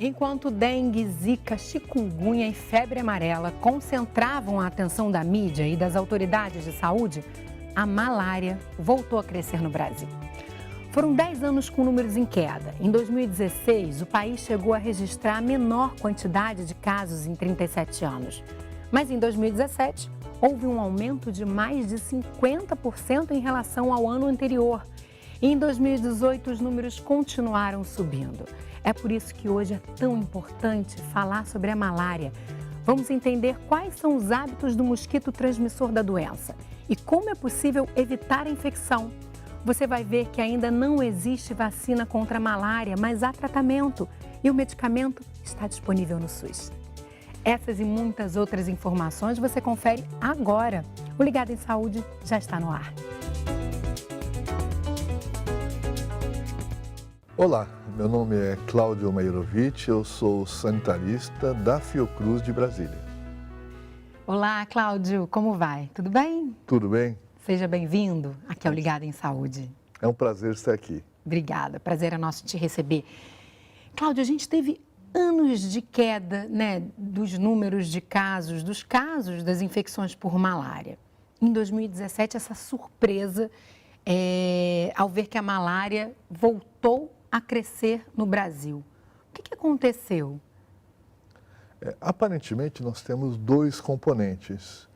Enquanto dengue, zika, chikungunya e febre amarela concentravam a atenção da mídia e das autoridades de saúde, a malária voltou a crescer no Brasil. Foram 10 anos com números em queda. Em 2016, o país chegou a registrar a menor quantidade de casos em 37 anos. Mas em 2017, houve um aumento de mais de 50% em relação ao ano anterior. E em 2018, os números continuaram subindo. É por isso que hoje é tão importante falar sobre a malária. Vamos entender quais são os hábitos do mosquito transmissor da doença e como é possível evitar a infecção. Você vai ver que ainda não existe vacina contra a malária, mas há tratamento e o medicamento está disponível no SUS. Essas e muitas outras informações você confere agora. O Ligado em Saúde já está no ar. Olá, meu nome é Cláudio Mairovich, eu sou sanitarista da Fiocruz de Brasília. Olá, Cláudio, como vai? Tudo bem? Tudo bem? Seja bem-vindo aqui ao Ligado em Saúde. É um prazer estar aqui. Obrigada, prazer é nosso te receber. Cláudio, a gente teve anos de queda, né, dos números de casos, dos casos das infecções por malária. Em 2017, essa surpresa ao ver que a malária voltou a crescer no Brasil. O que aconteceu? Aparentemente, nós temos dois componentes.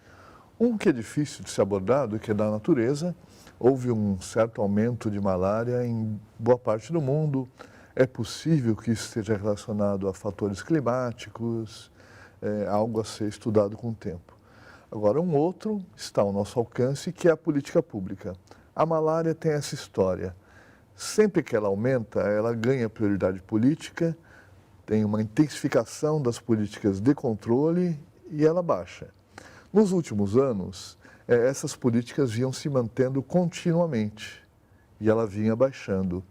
Um que é difícil de ser abordado, que é da natureza. Houve um certo aumento de malária em boa parte do mundo. É possível que isso esteja relacionado a fatores climáticos, algo a ser estudado com o tempo. Agora, um outro está ao nosso alcance, que é a política pública. A malária tem essa história. Sempre que ela aumenta, ela ganha prioridade política, tem uma intensificação das políticas de controle e ela baixa. Nos últimos anos, essas políticas vinham se mantendo continuamente e ela vinha baixando.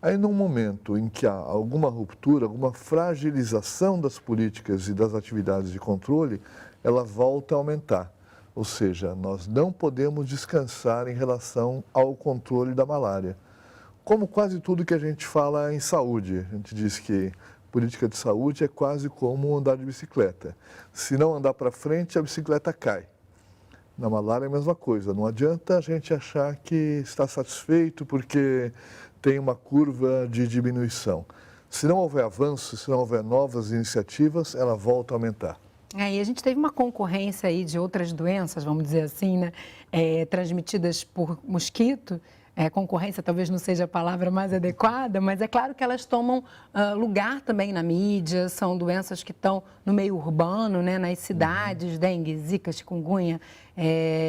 Aí, num momento em que há alguma ruptura, alguma fragilização das políticas e das atividades de controle, ela volta a aumentar. Ou seja, nós não podemos descansar em relação ao controle da malária. Como quase tudo que a gente fala em saúde, a gente diz que política de saúde é quase como andar de bicicleta. Se não andar para frente, a bicicleta cai. Na malária é a mesma coisa, não adianta a gente achar que está satisfeito porque tem uma curva de diminuição. Se não houver avanço, se não houver novas iniciativas, ela volta a aumentar. E a gente teve uma concorrência aí de outras doenças, vamos dizer assim, né, transmitidas por mosquito. Concorrência talvez não seja a palavra mais adequada, mas é claro que elas tomam lugar também na mídia, são doenças que estão no meio urbano, né, nas cidades, dengue, zika, chikungunya,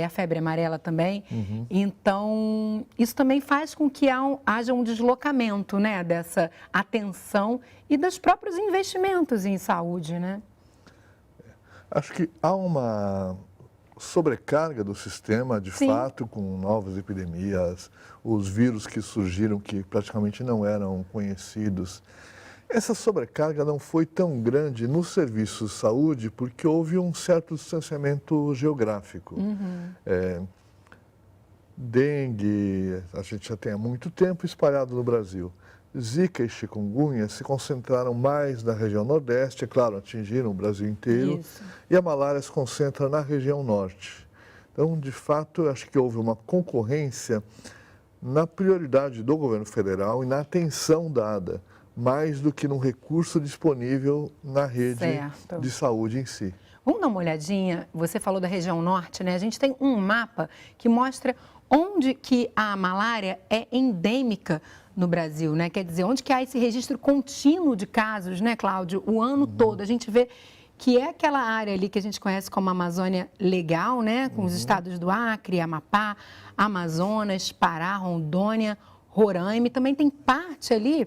a febre amarela também. Então, isso também faz com que haja um deslocamento, né, dessa atenção e dos próprios investimentos em saúde, né? Acho que há uma sobrecarga do sistema, de fato, com novas epidemias, os vírus que surgiram que praticamente não eram conhecidos. Essa sobrecarga não foi tão grande nos serviços de saúde porque houve um certo distanciamento geográfico. Dengue, a gente já tem há muito tempo espalhado no Brasil. Zika e chikungunya se concentraram mais na região nordeste, é claro, atingiram o Brasil inteiro. Isso. E a malária se concentra na região norte. Então, de fato, eu acho que houve uma concorrência na prioridade do governo federal e na atenção dada, mais do que no recurso disponível na rede de saúde em si. Vamos dar uma olhadinha, você falou da região norte, né? A gente tem um mapa que mostra onde que a malária é endêmica no Brasil, né? Quer dizer, onde que há esse registro contínuo de casos, né, Cláudio? O ano todo. A gente vê que é aquela área ali que a gente conhece como Amazônia Legal, né? Com os estados do Acre, Amapá, Amazonas, Pará, Rondônia, Roraima. E também tem parte ali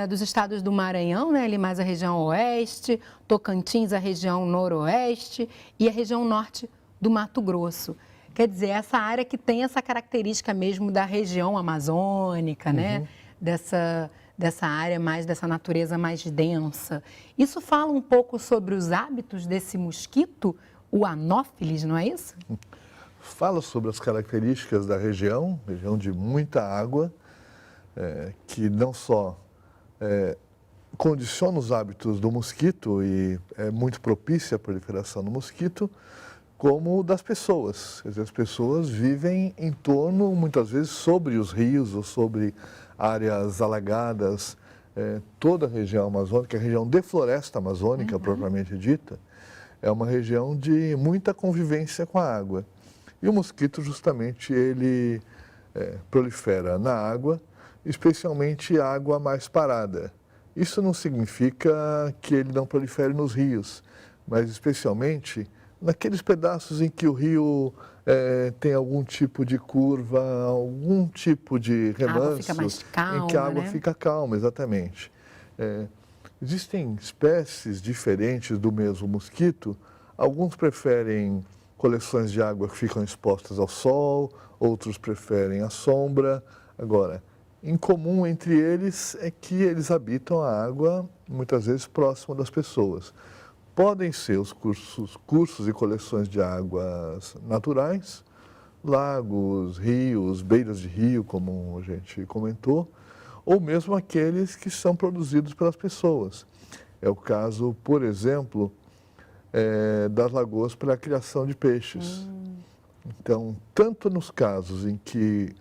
dos estados do Maranhão, né? Ali mais a região oeste, Tocantins, a região noroeste e a região norte do Mato Grosso. Quer dizer, essa área que tem essa característica mesmo da região amazônica, né? Dessa área mais, dessa natureza mais densa. Isso fala um pouco sobre os hábitos desse mosquito, o Anopheles, não é isso? Fala sobre as características da região de muita água, que não só condiciona os hábitos do mosquito e é muito propícia à proliferação do mosquito, como das pessoas. Quer dizer, as pessoas vivem em torno, muitas vezes, sobre os rios ou sobre áreas alagadas. Toda a região amazônica, a região de floresta amazônica, propriamente dita, é uma região de muita convivência com a água. E o mosquito, justamente, ele prolifera na água, especialmente água mais parada. Isso não significa que ele não prolifere nos rios, mas especialmente naqueles pedaços em que o rio tem algum tipo de curva, algum tipo de remanso, calma, em que a água né? fica calma, exatamente. Existem espécies diferentes do mesmo mosquito. Alguns preferem coleções de água que ficam expostas ao sol, outros preferem a sombra. Agora, em comum entre eles é que eles habitam a água, muitas vezes próxima das pessoas. Podem ser os cursos e coleções de águas naturais, lagos, rios, beiras de rio, como a gente comentou, ou mesmo aqueles que são produzidos pelas pessoas. É o caso, por exemplo, das lagoas para a criação de peixes. Então, tanto nos casos em que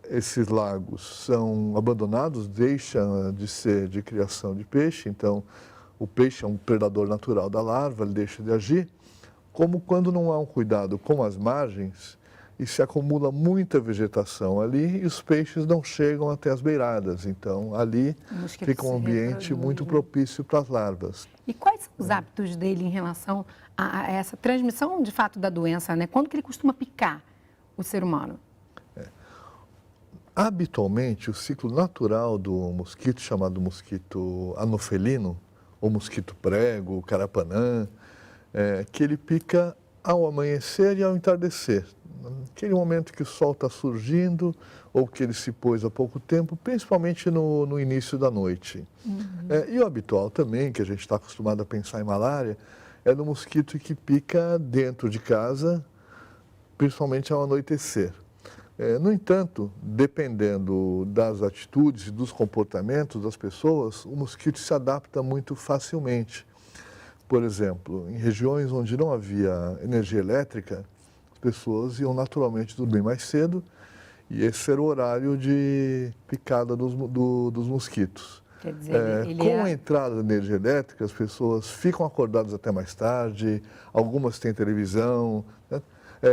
esses lagos são abandonados, deixam de ser de criação de peixe, então o peixe é um predador natural da larva, ele deixa de agir, como quando não há um cuidado com as margens e se acumula muita vegetação ali e os peixes não chegam até as beiradas. Então, ali fica um ambiente muito propício para as larvas. E quais são os hábitos dele em relação a essa transmissão, de fato, da doença, né? Quando que ele costuma picar o ser humano? Habitualmente, o ciclo natural do mosquito, chamado mosquito anofelino, ou mosquito prego, carapanã, que ele pica ao amanhecer e ao entardecer. Naquele momento que o sol está surgindo ou que ele se pôs há pouco tempo, principalmente no início da noite. E o habitual também, que a gente está acostumado a pensar em malária, é no mosquito que pica dentro de casa, principalmente ao anoitecer. No entanto, dependendo das atitudes e dos comportamentos das pessoas, o mosquito se adapta muito facilmente. Por exemplo, em regiões onde não havia energia elétrica, as pessoas iam naturalmente dormir mais cedo e esse era o horário de picada dos mosquitos. Quer dizer, com a entrada da energia elétrica, as pessoas ficam acordadas até mais tarde, algumas têm televisão, né?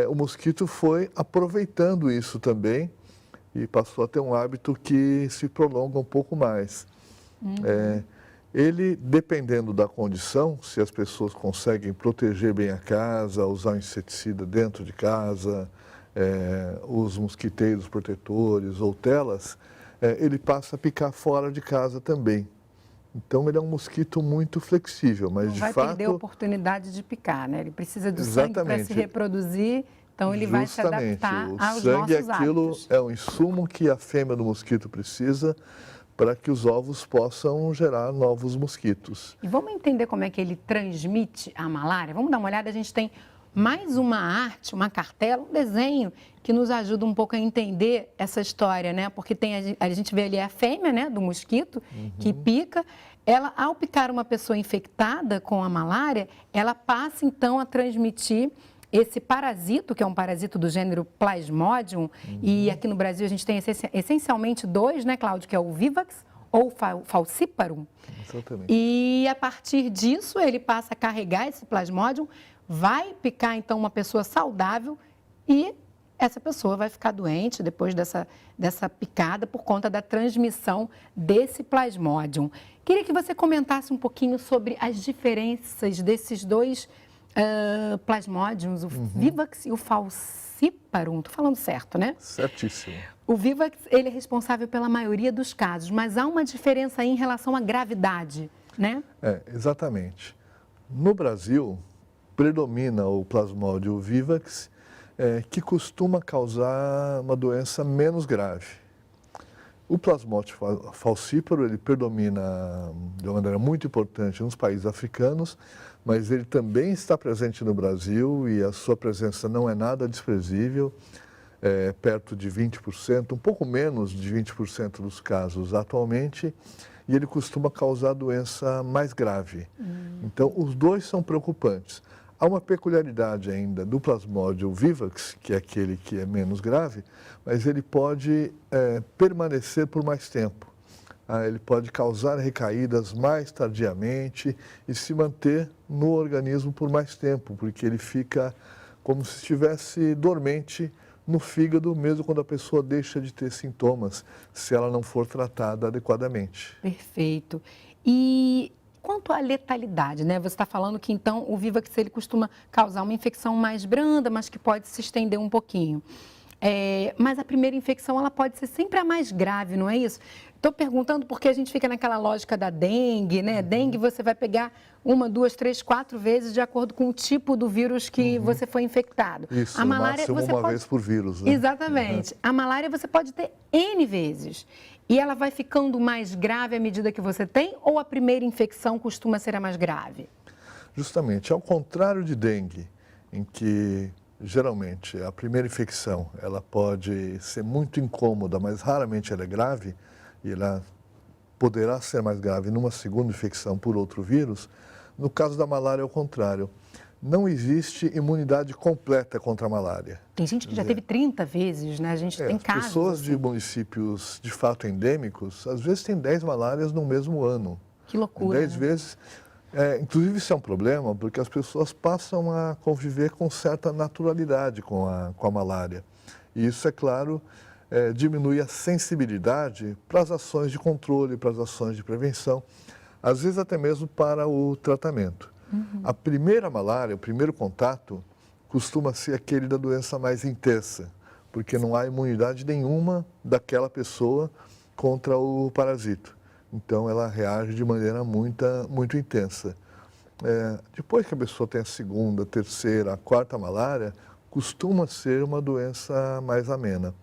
O mosquito foi aproveitando isso também e passou a ter um hábito que se prolonga um pouco mais. Ele, dependendo da condição, se as pessoas conseguem proteger bem a casa, usar um inseticida dentro de casa, os mosquiteiros protetores ou telas, ele passa a picar fora de casa também. Então, ele é um mosquito muito flexível, mas não de vai fato... perder a oportunidade de picar, né? Ele precisa do sangue para se reproduzir, então ele vai se adaptar aos nossos hábitos. O sangue, aquilo é um insumo que a fêmea do mosquito precisa para que os ovos possam gerar novos mosquitos. E vamos entender como é que ele transmite a malária? Vamos dar uma olhada, a gente tem mais uma arte, uma cartela, um desenho que nos ajuda um pouco a entender essa história, né? Porque a gente vê ali a fêmea, né, do mosquito, que pica. Ela, ao picar uma pessoa infectada com a malária, ela passa então a transmitir esse parasito, que é um parasito do gênero Plasmodium, e aqui no Brasil a gente tem essencialmente dois, né, Cláudio, que é o Vivax ou Falciparum. Exatamente. E a partir disso ele passa a carregar esse Plasmodium, vai picar então uma pessoa saudável e essa pessoa vai ficar doente depois dessa picada por conta da transmissão desse Plasmodium. Queria que você comentasse um pouquinho sobre as diferenças desses dois Plasmodiums, o Vivax e o Falciparum. Estou falando certo, né? Certíssimo. O Vivax, ele é responsável pela maioria dos casos, mas há uma diferença aí em relação à gravidade, né? Exatamente. No Brasil, predomina o Plasmodium Vivax, que costuma causar uma doença menos grave. O Plasmodium falciparum, ele predomina de uma maneira muito importante nos países africanos, mas ele também está presente no Brasil e a sua presença não é nada desprezível, perto de 20%, um pouco menos de 20% dos casos atualmente, e ele costuma causar doença mais grave. Então, os dois são preocupantes. Há uma peculiaridade ainda do Plasmodium vivax, que é aquele que é menos grave, mas ele pode permanecer por mais tempo. Ele pode causar recaídas mais tardiamente e se manter no organismo por mais tempo, porque ele fica como se estivesse dormente no fígado, mesmo quando a pessoa deixa de ter sintomas, se ela não for tratada adequadamente. Perfeito. E quanto à letalidade, né? Você está falando que então o Vivax ele costuma causar uma infecção mais branda, mas que pode se estender um pouquinho. Mas a primeira infecção ela pode ser sempre a mais grave, não é isso? Estou perguntando porque a gente fica naquela lógica da dengue, né? Dengue você vai pegar 1, 2, 3, 4 vezes de acordo com o tipo do vírus que você foi infectado. Isso, a malária, no máximo uma vez por vírus, né? Exatamente. A malária você pode ter N vezes. E ela vai ficando mais grave à medida que você tem ou a primeira infecção costuma ser a mais grave? Justamente, ao contrário de dengue, em que geralmente a primeira infecção ela pode ser muito incômoda, mas raramente ela é grave, e ela poderá ser mais grave numa segunda infecção por outro vírus. No caso da malária é o contrário. Não existe imunidade completa contra a malária. Tem gente que já teve 30 vezes, né? A gente tem casos. Pessoas assim. de municípios de fato endêmicos, às vezes têm 10 malárias no mesmo ano. Que loucura. 10 vezes. Inclusive isso é um problema, porque as pessoas passam a conviver com certa naturalidade com a malária. E isso, é claro, diminui a sensibilidade para as ações de controle, para as ações de prevenção, às vezes até mesmo para o tratamento. A primeira malária, o primeiro contato, costuma ser aquele da doença mais intensa, porque não há imunidade nenhuma daquela pessoa contra o parasito. Então, ela reage de maneira muito intensa. Depois que a pessoa tem a segunda, a terceira, a quarta malária, costuma ser uma doença mais amena.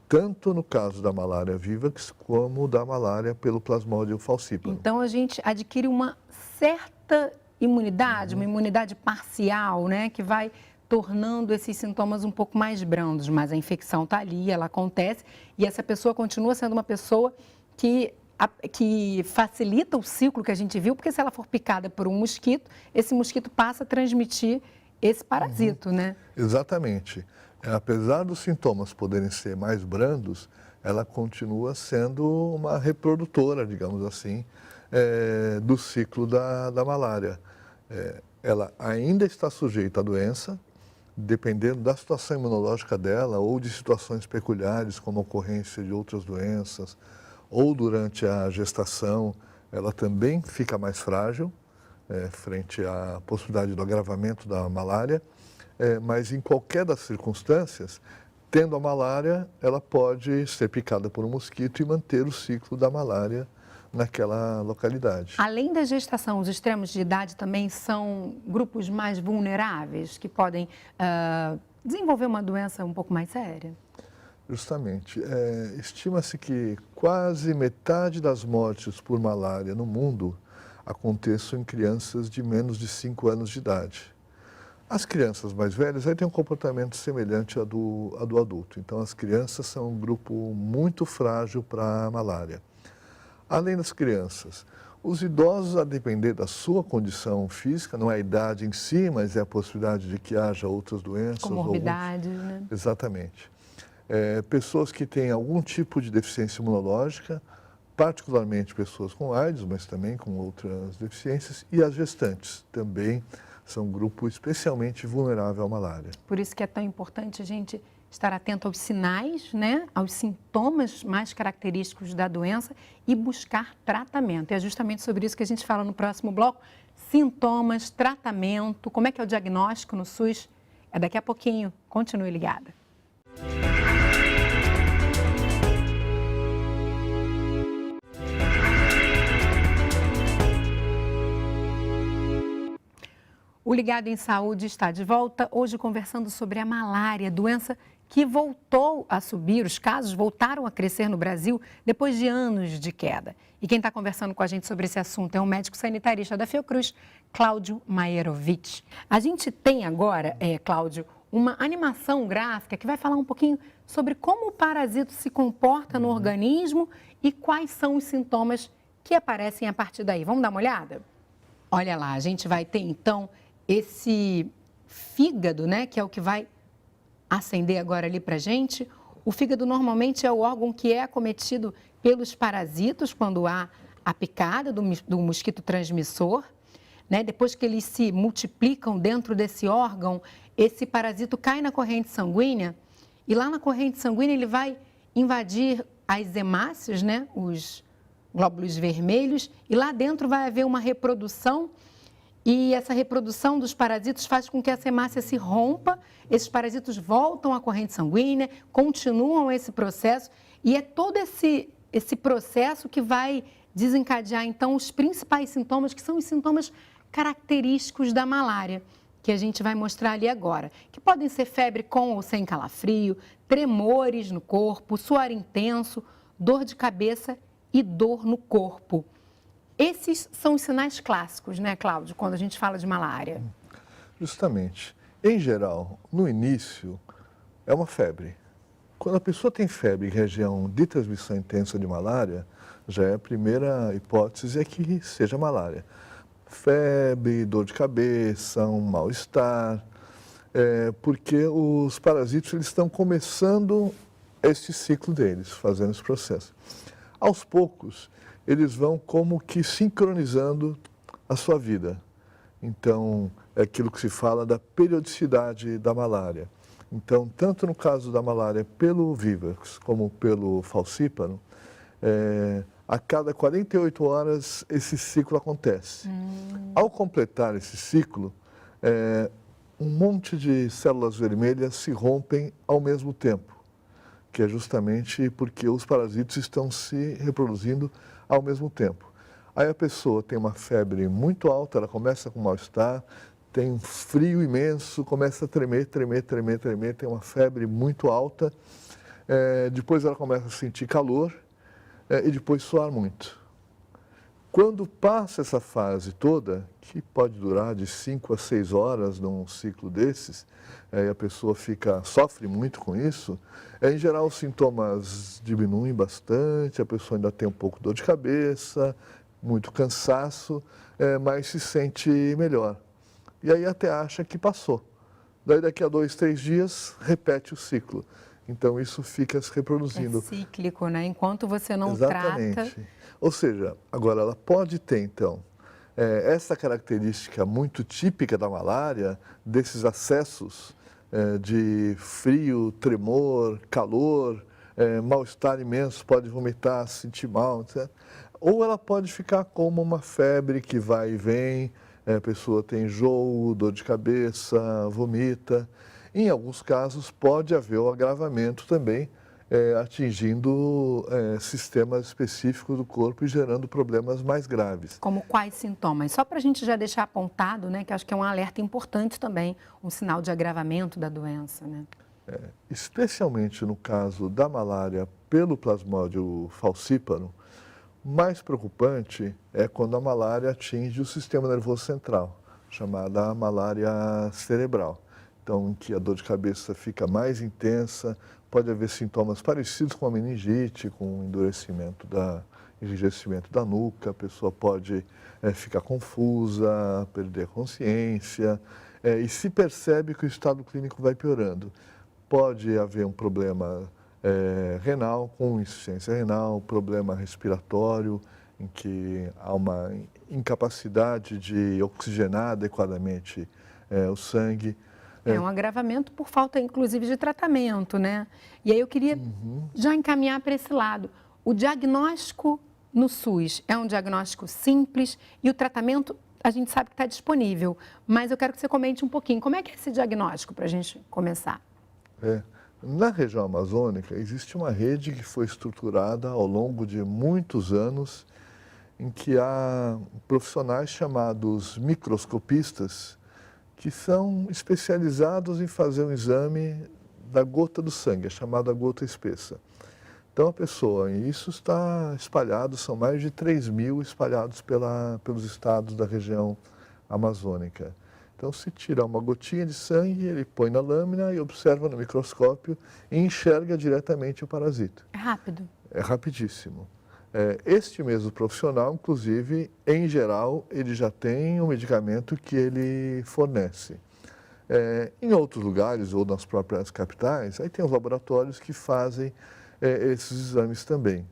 Tanto no caso da malária vivax, como da malária pelo Plasmodium falciparum. Então, a gente adquire uma certa imunidade, uma imunidade parcial, né? Que vai tornando esses sintomas um pouco mais brandos. Mas a infecção está ali, ela acontece, e essa pessoa continua sendo uma pessoa que facilita o ciclo que a gente viu, porque se ela for picada por um mosquito, esse mosquito passa a transmitir esse parasito, né? Exatamente. Apesar dos sintomas poderem ser mais brandos, ela continua sendo uma reprodutora, digamos assim, do ciclo da malária. Ela ainda está sujeita à doença, dependendo da situação imunológica dela ou de situações peculiares, como a ocorrência de outras doenças, ou durante a gestação, ela também fica mais frágil frente à possibilidade do agravamento da malária, mas em qualquer das circunstâncias, tendo a malária, ela pode ser picada por um mosquito e manter o ciclo da malária naquela localidade. Além da gestação, os extremos de idade também são grupos mais vulneráveis, que podem desenvolver uma doença um pouco mais séria? Justamente. Estima-se que quase metade das mortes por malária no mundo aconteçam em crianças de menos de 5 anos de idade. As crianças mais velhas aí têm um comportamento semelhante ao do adulto. Então, as crianças são um grupo muito frágil para a malária. Além das crianças, os idosos, a depender da sua condição física, não é a idade em si, mas é a possibilidade de que haja outras doenças. Comorbidades, né? Exatamente. Pessoas que têm algum tipo de deficiência imunológica, particularmente pessoas com AIDS, mas também com outras deficiências, e as gestantes também são um grupo especialmente vulnerável à malária. Por isso que é tão importante a gente estar atento aos sinais, né, aos sintomas mais característicos da doença e buscar tratamento. E é justamente sobre isso que a gente fala no próximo bloco, sintomas, tratamento, como é que é o diagnóstico no SUS, é daqui a pouquinho. Continue ligada. O Ligado em Saúde está de volta, hoje conversando sobre a malária, doença que voltou a subir, os casos voltaram a crescer no Brasil depois de anos de queda. E quem está conversando com a gente sobre esse assunto é o médico sanitarista da Fiocruz, Cláudio Maierovitch. A gente tem agora, Cláudio, uma animação gráfica que vai falar um pouquinho sobre como o parasito se comporta no organismo e quais são os sintomas que aparecem a partir daí. Vamos dar uma olhada? Olha lá, a gente vai ter então esse fígado, né, que é o que vai acender agora ali pra gente. O fígado normalmente é o órgão que é acometido pelos parasitas quando há a picada do mosquito transmissor, né? Depois que eles se multiplicam dentro desse órgão, esse parasito cai na corrente sanguínea e lá na corrente sanguínea ele vai invadir as hemácias, né? Os glóbulos vermelhos, e lá dentro vai haver uma reprodução. E essa reprodução dos parasitos faz com que essa hemácia se rompa, esses parasitos voltam à corrente sanguínea, continuam esse processo, e é todo esse processo que vai desencadear, então, os principais sintomas, que são os sintomas característicos da malária, que a gente vai mostrar ali agora, que podem ser febre com ou sem calafrio, tremores no corpo, suor intenso, dor de cabeça e dor no corpo. Esses são os sinais clássicos, né, Cláudio, quando a gente fala de malária? Justamente. Em geral, no início, é uma febre. Quando a pessoa tem febre em região de transmissão intensa de malária, já é a primeira hipótese é que seja malária. Febre, dor de cabeça, um mal-estar, porque os parasitos eles estão começando este ciclo deles, fazendo esse processo. Aos poucos, eles vão como que sincronizando a sua vida. Então, é aquilo que se fala da periodicidade da malária. Então, tanto no caso da malária pelo Vivax como pelo falcíparo, a cada 48 horas esse ciclo acontece. Ao completar esse ciclo, um monte de células vermelhas se rompem ao mesmo tempo, que é justamente porque os parasitos estão se reproduzindo ao mesmo tempo. Aí a pessoa tem uma febre muito alta, ela começa com mal-estar, tem um frio imenso, começa a tremer, tem uma febre muito alta, depois ela começa a sentir calor e depois suar muito. Quando passa essa fase toda, que pode durar de 5 a 6 horas num ciclo desses, e a pessoa sofre muito com isso, em geral os sintomas diminuem bastante, a pessoa ainda tem um pouco de dor de cabeça, muito cansaço, mas se sente melhor. E aí até acha que passou. Daí daqui a 2, 3 dias, repete o ciclo. Então isso fica se reproduzindo. É cíclico, né? Enquanto você não Exatamente. trata... Ou seja, agora ela pode ter, então, essa característica muito típica da malária, desses acessos de frio, tremor, calor, mal-estar imenso, pode vomitar, sentir mal, etc. Ou ela pode ficar como uma febre que vai e vem, a pessoa tem enjoo, dor de cabeça, vomita. Em alguns casos pode haver o agravamento também, atingindo sistemas específicos do corpo e gerando problemas mais graves. Como quais sintomas? Só para a gente já deixar apontado, né, que acho que é um alerta importante também, um sinal de agravamento da doença, né? Especialmente no caso da malária pelo plasmódio falcíparo, mais preocupante é quando a malária atinge o sistema nervoso central, chamada malária cerebral. Então, em que a dor de cabeça fica mais intensa, pode haver sintomas parecidos com a meningite, com enrijecimento da nuca, a pessoa pode ficar confusa, perder a consciência, e se percebe que o estado clínico vai piorando. Pode haver um problema renal, com insuficiência renal, problema respiratório, em que há uma incapacidade de oxigenar adequadamente o sangue. É um agravamento por falta, inclusive, de tratamento, né? E aí eu queria já encaminhar para esse lado. O diagnóstico no SUS é um diagnóstico simples e o tratamento a gente sabe que está disponível. Mas eu quero que você comente um pouquinho. Como é que é esse diagnóstico para a gente começar? Na região amazônica existe uma rede que foi estruturada ao longo de muitos anos, em que há profissionais chamados microscopistas, que são especializados em fazer um exame da gota do sangue, é chamada gota espessa. Então a pessoa, e isso está espalhado, são mais de 3.000 espalhados pelos estados da região amazônica. Então se tira uma gotinha de sangue, ele põe na lâmina e observa no microscópio e enxerga diretamente o parasita. É rápido? É rapidíssimo. Este mesmo profissional, inclusive, em geral, ele já tem um medicamento que ele fornece. Em outros lugares ou nas próprias capitais, aí tem os laboratórios que fazem esses exames também.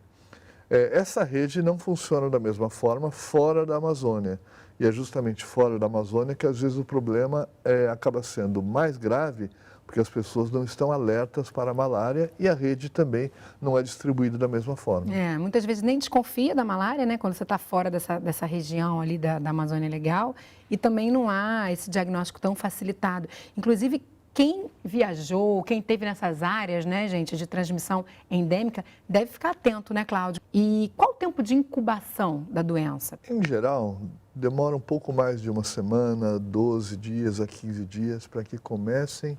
Essa rede não funciona da mesma forma fora da Amazônia. E é justamente fora da Amazônia que, às vezes, o problema acaba sendo mais grave, porque as pessoas não estão alertas para a malária e a rede também não é distribuída da mesma forma. Muitas vezes nem desconfia da malária, né, quando você está fora dessa região ali da Amazônia Legal, e também não há esse diagnóstico tão facilitado. Inclusive, quem viajou, quem esteve nessas áreas, né, gente, de transmissão endêmica, deve ficar atento, né, Cláudio? E qual o tempo de incubação da doença? Em geral, demora um pouco mais de uma semana, 12 dias a 15 dias, para que comecem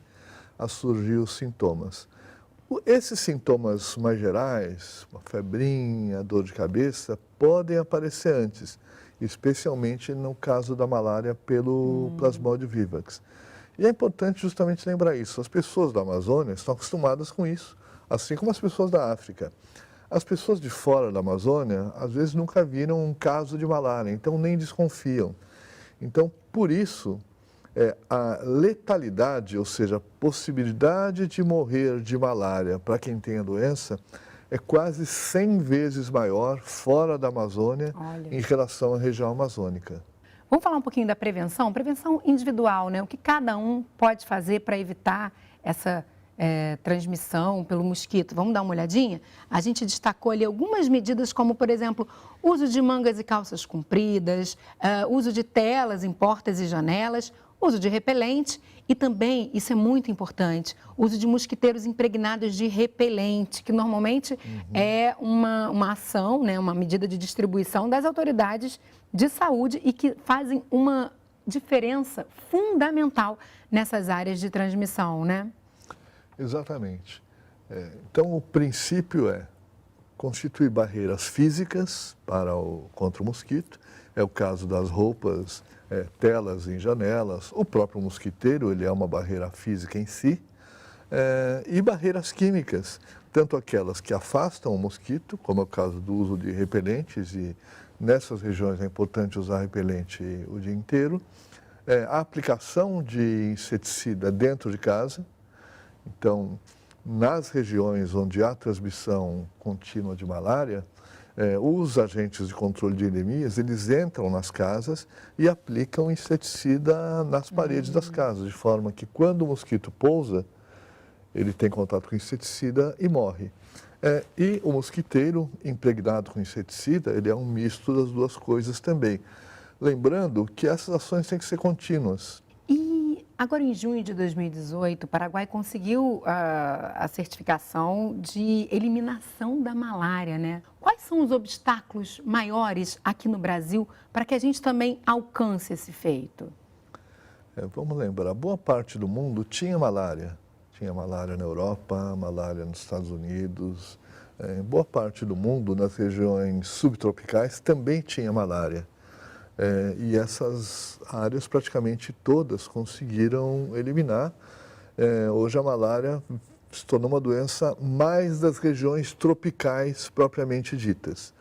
a surgir os sintomas. Esses sintomas mais gerais, uma febrinha, dor de cabeça, podem aparecer antes, especialmente no caso da malária pelo Plasmodium vivax. E é importante justamente lembrar isso. As pessoas da Amazônia estão acostumadas com isso, assim como as pessoas da África. As pessoas de fora da Amazônia, às vezes, nunca viram um caso de malária, então nem desconfiam. Então, por isso, a letalidade, ou seja, a possibilidade de morrer de malária para quem tem a doença, é quase 100 vezes maior fora da Amazônia em relação à região amazônica. Vamos falar um pouquinho da prevenção? Prevenção individual, né? O que cada um pode fazer para evitar essa transmissão pelo mosquito. Vamos dar uma olhadinha? A gente destacou ali algumas medidas, como, por exemplo, uso de mangas e calças compridas, uso de telas em portas e janelas, uso de repelente e também, isso é muito importante, uso de mosquiteiros impregnados de repelente, que normalmente é uma ação, né, uma medida de distribuição das autoridades de saúde e que fazem uma diferença fundamental nessas áreas de transmissão, né? Exatamente. Então, o princípio é constituir barreiras físicas contra o mosquito. É o caso das roupas, telas em janelas. O próprio mosquiteiro, ele é uma barreira física em si. E barreiras químicas, tanto aquelas que afastam o mosquito, como é o caso do uso de repelentes, e nessas regiões é importante usar repelente o dia inteiro. A aplicação de inseticida dentro de casa. Então, nas regiões onde há transmissão contínua de malária, os agentes de controle de endemias, eles entram nas casas e aplicam inseticida nas paredes das casas, de forma que quando o mosquito pousa, ele tem contato com inseticida e morre. E o mosquiteiro impregnado com inseticida, ele é um misto das duas coisas também. Lembrando que essas ações têm que ser contínuas. Agora, em junho de 2018, o Paraguai conseguiu a certificação de eliminação da malária, né? Quais são os obstáculos maiores aqui no Brasil para que a gente também alcance esse feito? Vamos lembrar, boa parte do mundo tinha malária. Tinha malária na Europa, malária nos Estados Unidos. Em boa parte do mundo, nas regiões subtropicais, também tinha malária. E essas áreas praticamente todas conseguiram eliminar. Hoje a malária se tornou uma doença mais das regiões tropicais propriamente ditas.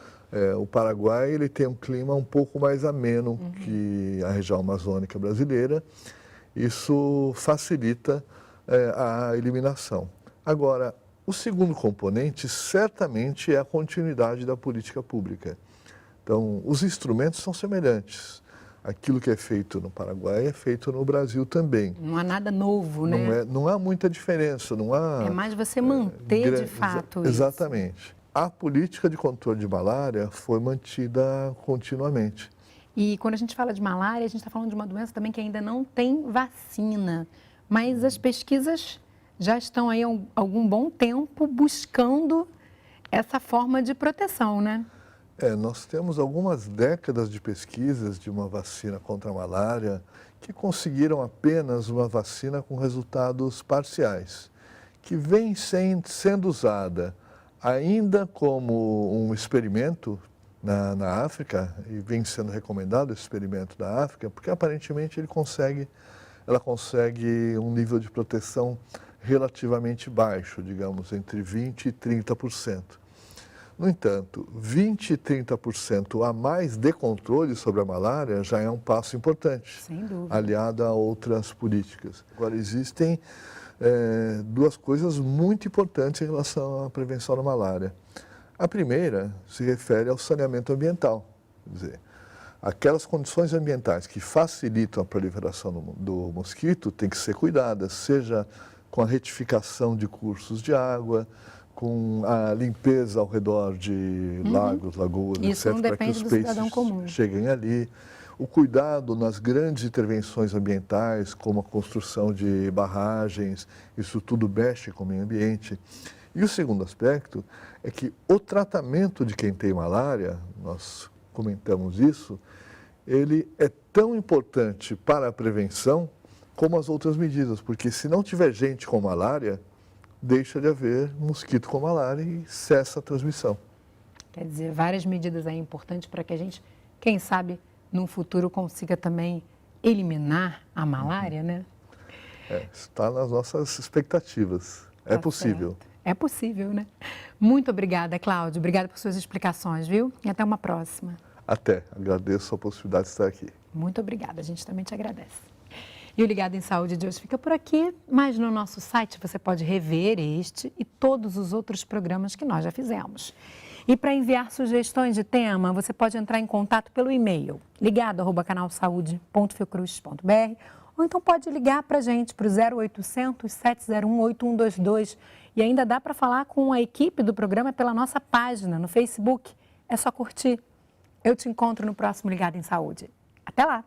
O Paraguai ele tem um clima um pouco mais ameno que a região amazônica brasileira. Isso facilita a eliminação. Agora, o segundo componente certamente é a continuidade da política pública. Então, os instrumentos são semelhantes. Aquilo que é feito no Paraguai é feito no Brasil também. Não há nada novo, né? Não há muita diferença, não há... É mais você manter de fato isso. Exatamente. A política de controle de malária foi mantida continuamente. E quando a gente fala de malária, a gente está falando de uma doença também que ainda não tem vacina. Mas as pesquisas já estão aí há algum bom tempo buscando essa forma de proteção, né? Nós temos algumas décadas de pesquisas de uma vacina contra a malária que conseguiram apenas uma vacina com resultados parciais, que vem sendo usada ainda como um experimento na África, e vem sendo recomendado esse experimento da África, porque aparentemente ela consegue um nível de proteção relativamente baixo, digamos, entre 20% e 30%. No entanto, 20% e 30% a mais de controle sobre a malária já é um passo importante, Sem dúvida. aliado a outras políticas. Agora, existem duas coisas muito importantes em relação à prevenção da malária. A primeira se refere ao saneamento ambiental, quer dizer, aquelas condições ambientais que facilitam a proliferação do mosquito têm que ser cuidadas, seja com a retificação de cursos de água, com a limpeza ao redor de lagos, lagoas, Isso etc., não para que depende os do peixes cidadão comum. cheguem ali. O cuidado nas grandes intervenções ambientais, como a construção de barragens, isso tudo mexe com o meio ambiente. E o segundo aspecto é que o tratamento de quem tem malária, nós comentamos isso, ele é tão importante para a prevenção como as outras medidas, porque se não tiver gente com malária, deixa de haver mosquito com malária e cessa a transmissão. Quer dizer, várias medidas aí importantes para que a gente, quem sabe, no futuro consiga também eliminar a malária, né? Está nas nossas expectativas. É possível. Certo. É possível, né? Muito obrigada, Cláudio. Obrigada por suas explicações, viu? E até uma próxima. Até. Agradeço a possibilidade de estar aqui. Muito obrigada. A gente também te agradece. E o Ligado em Saúde de hoje fica por aqui, mas no nosso site você pode rever este e todos os outros programas que nós já fizemos. E para enviar sugestões de tema, você pode entrar em contato pelo e-mail ligado@canalsaude.fiocruz.br ou então pode ligar para a gente para o 0800 701 8122 e ainda dá para falar com a equipe do programa pela nossa página no Facebook. É só curtir. Eu te encontro no próximo Ligado em Saúde. Até lá!